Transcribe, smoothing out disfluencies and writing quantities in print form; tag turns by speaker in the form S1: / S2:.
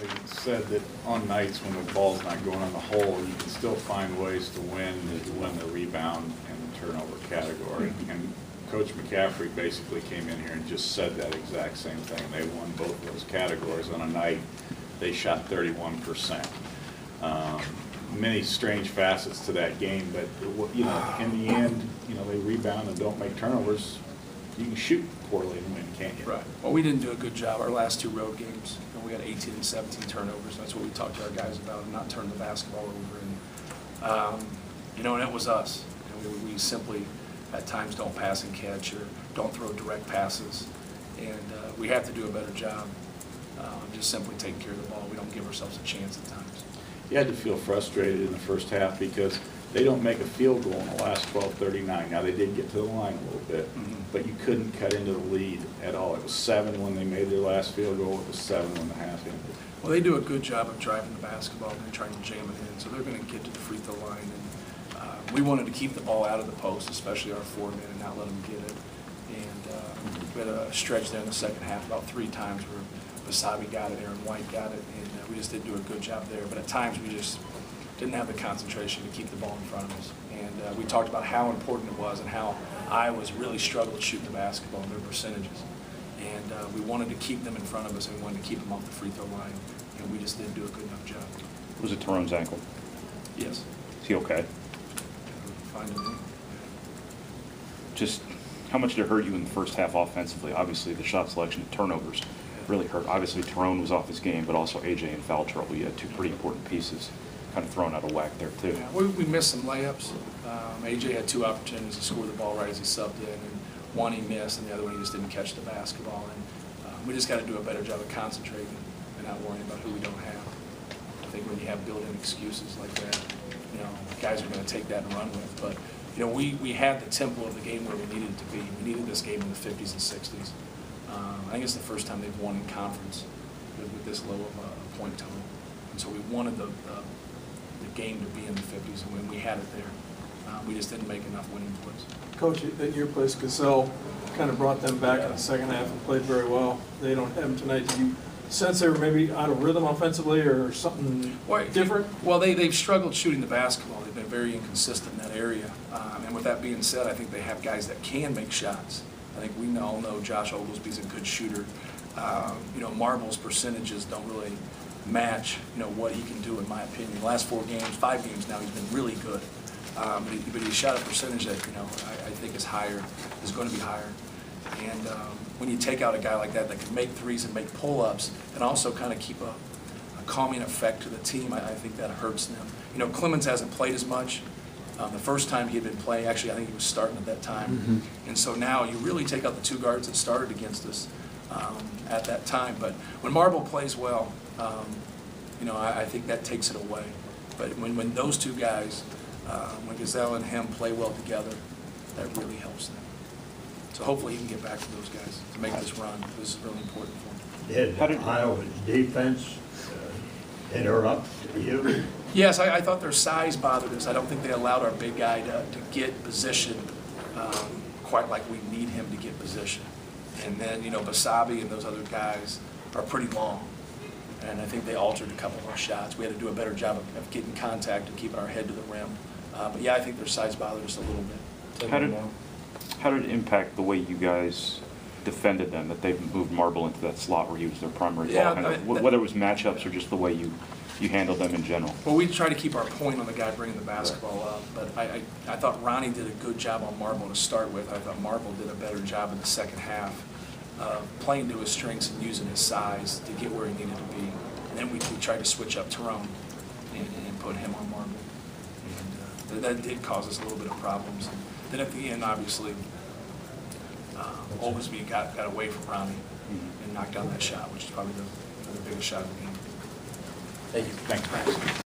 S1: recently said that on nights when the ball's not going in the hole, you can still find ways to win the rebound and the turnover category. And Coach McCaffrey basically came in here and just said that exact same thing. They won both those categories on a night. They shot 31%. Many strange facets to that game, but you know, in the end, you know, they rebound and don't make turnovers. You can shoot poorly and win, can't you?
S2: Right. Well, we didn't do a good job our last two road games. You know, we had 18 and 17 turnovers. That's what we talked to our guys about, and not turn the basketball over. And you know, and it was us. You know, we simply at times don't pass and catch or don't throw direct passes, and we have to do a better job. Just simply taking care of the ball. We don't give ourselves a chance at times.
S1: You had to feel frustrated in the first half because they don't make a field goal in the last 12:39. Now, they did get to the line a little bit, but you couldn't cut into the lead at all. It was 7 when they made their last field goal. It was 7 when the half ended.
S2: Well, they do a good job of driving the basketball and trying to jam it in, so they're going to get to the free throw line. And we wanted to keep the ball out of the post, especially our 4-man, and not let them get it. And we had a stretch there in the second half about 3 times where Basabe got it, Aaron White got it, and we just didn't do a good job there. But at times we just didn't have the concentration to keep the ball in front of us. And we talked about how important it was and how Iowa's really struggled shooting the basketball in their percentages. And we wanted to keep them in front of us, and we wanted to keep them off the free throw line. And we just didn't do a good enough job.
S3: Was it Tyrone's ankle?
S2: Yes.
S3: Is he okay?
S2: Fine to me.
S3: Just how much did it hurt you in the first half offensively? Obviously, the shot selection and turnovers really hurt. Obviously, Tyrone was off his game, but also AJ in foul trouble. You had 2 pretty important pieces kind of thrown out of whack there, too.
S2: Yeah, we missed some layups. AJ had 2 opportunities to score the ball right as he subbed in, and one he missed, and the other one he just didn't catch the basketball. And we just got to do a better job of concentrating and not worrying about who we don't have. I think when you have built-in excuses like that, you know, guys are going to take that and run with. But you know, we had the tempo of the game where we needed it to be. We needed this game in the 50s and 60s. I think it's the first time they've won in conference with this low of a point total. And so we wanted the game to be in the 50s, and when we had it there, we just didn't make enough winning plays.
S4: Coach, at your place, Cassell kind of brought them back in the second half and played very well. They don't have them tonight. Do you sense they were maybe out of rhythm offensively or something different?
S2: Well, they've struggled shooting the basketball. They've been very inconsistent in that area. And with that being said, I think they have guys that can make shots. I think we all know Josh Oglesby's a good shooter. You know, Marble's percentages don't really match, you know, what he can do, in my opinion. The last 4 games, 5 games now, he's been really good. But he shot a percentage that, you know, I think is going to be higher. And when you take out a guy like that can make threes and make pull-ups and also kind of keep a calming effect to the team, I think that hurts them. You know, Clemens hasn't played as much. The first time he had been playing, actually, I think he was starting at that time. And so now you really take out the 2 guards that started against us at that time. But when Marble plays well, you know, I think that takes it away. But when those 2 guys, when Gazelle and him play well together, that really helps them. So hopefully he can get back to those guys to make this run. This is really important for him.
S5: Did Iowa's defense interrupt you?
S2: Yes, I thought their size bothered us. I don't think they allowed our big guy to get position quite like we need him to get position. And then, you know, Basabe and those other guys are pretty long. And I think they altered a couple of our shots. We had to do a better job of getting contact and keeping our head to the rim. But yeah, I think their size bothered us a little bit.
S3: How did it impact the way you guys defended them, that they've moved Marble into that slot where he was their primary ball handler, whether it was matchups or just the way you handled them in general?
S2: Well, we try to keep our point on the guy bringing the basketball up, but I thought Ronnie did a good job on Marble to start with. I thought Marble did a better job in the second half, playing to his strengths and using his size to get where he needed to be. And then we tried to switch up Tyrone and put him on Marble. And that did cause us a little bit of problems. And then at the end, obviously, Oglesby got away from Ronnie and knocked down that shot, which is probably the biggest shot of the game.
S1: Thank you. Thanks.